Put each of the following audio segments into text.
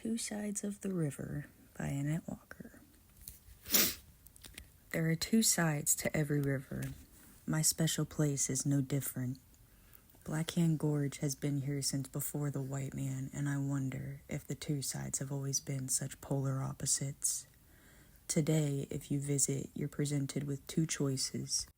Two Sides of the River by Annette Walker. There are two sides to every river. My special place is no different. Blackhand Gorge has been here since before the white man, and I wonder if the two sides have always been such polar opposites. Today, if you visit, you're presented with two choices.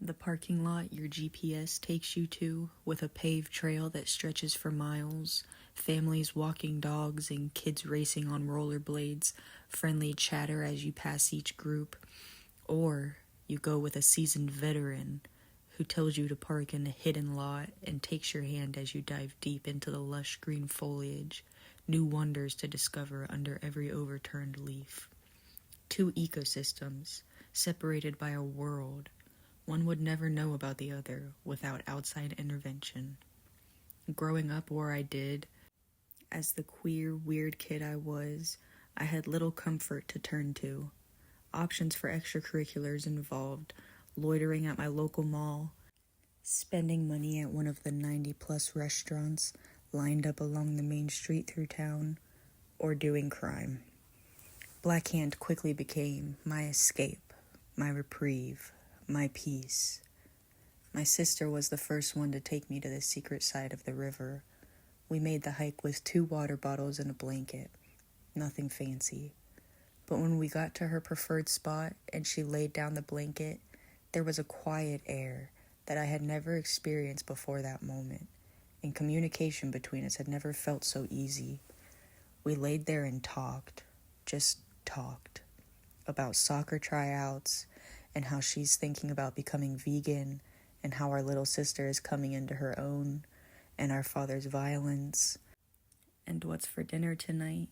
The parking lot your GPS takes you to, with a paved trail that stretches for miles, families walking dogs and kids racing on rollerblades, friendly chatter as you pass each group. Or you go with a seasoned veteran who tells you to park in a hidden lot and takes your hand as you dive deep into the lush green foliage, new wonders to discover under every overturned leaf. Two ecosystems, separated by a world. One would never know about the other without outside intervention. Growing up where I did, as the queer, weird kid I was, I had little comfort to turn to. Options for extracurriculars involved loitering at my local mall, spending money at one of the 90-plus restaurants lined up along the main street through town, or doing crime. Blackhand quickly became my escape, my reprieve, my peace. My sister was the first one to take me to the secret side of the river. We made the hike with 2 water bottles and a blanket. Nothing fancy. But when we got to her preferred spot and she laid down the blanket, there was a quiet air that I had never experienced before that moment, and communication between us had never felt so easy. We laid there and talked, just talked, about soccer tryouts, and how she's thinking about becoming vegan, and how our little sister is coming into her own, and our father's violence, and what's for dinner tonight.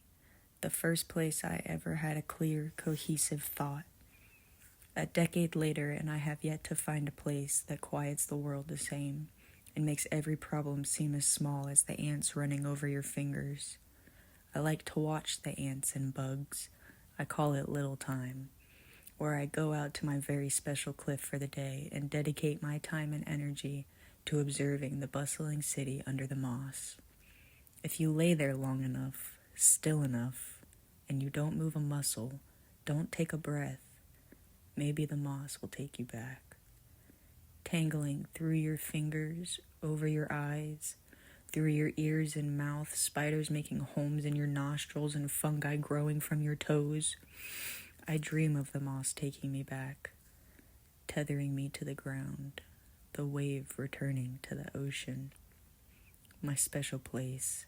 The first place I ever had a clear, cohesive thought. A decade later, and I have yet to find a place that quiets the world the same, and makes every problem seem as small as the ants running over your fingers. I like to watch the ants and bugs. I call it little time, where I go out to my very special cliff for the day and dedicate my time and energy to observing the bustling city under the moss. If you lay there long enough, still enough, and you don't move a muscle, don't take a breath, maybe the moss will take you back. Tangling through your fingers, over your eyes, through your ears and mouth, spiders making homes in your nostrils and fungi growing from your toes. I dream of the moss taking me back, tethering me to the ground, the wave returning to the ocean. My special place,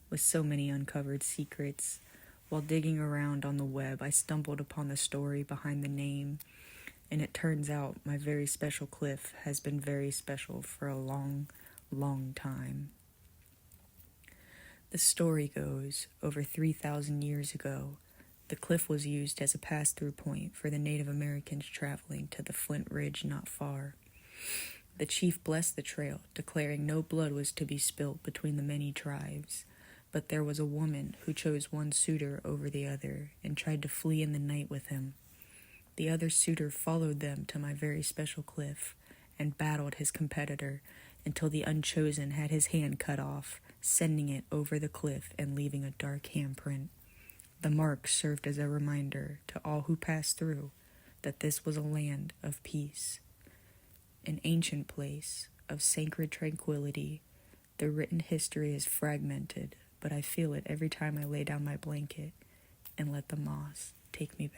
with so many uncovered secrets. While digging around on the web, I stumbled upon the story behind the name, and it turns out my very special cliff has been very special for a long, long time. The story goes, over 3,000 years ago, the cliff was used as a pass-through point for the Native Americans traveling to the Flint Ridge not far. The chief blessed the trail, declaring no blood was to be spilt between the many tribes, but there was a woman who chose one suitor over the other and tried to flee in the night with him. The other suitor followed them to my very special cliff and battled his competitor until the unchosen had his hand cut off, sending it over the cliff and leaving a dark handprint. The mark served as a reminder to all who passed through that this was a land of peace, an ancient place of sacred tranquility. The written history is fragmented, but I feel it every time I lay down my blanket and let the moss take me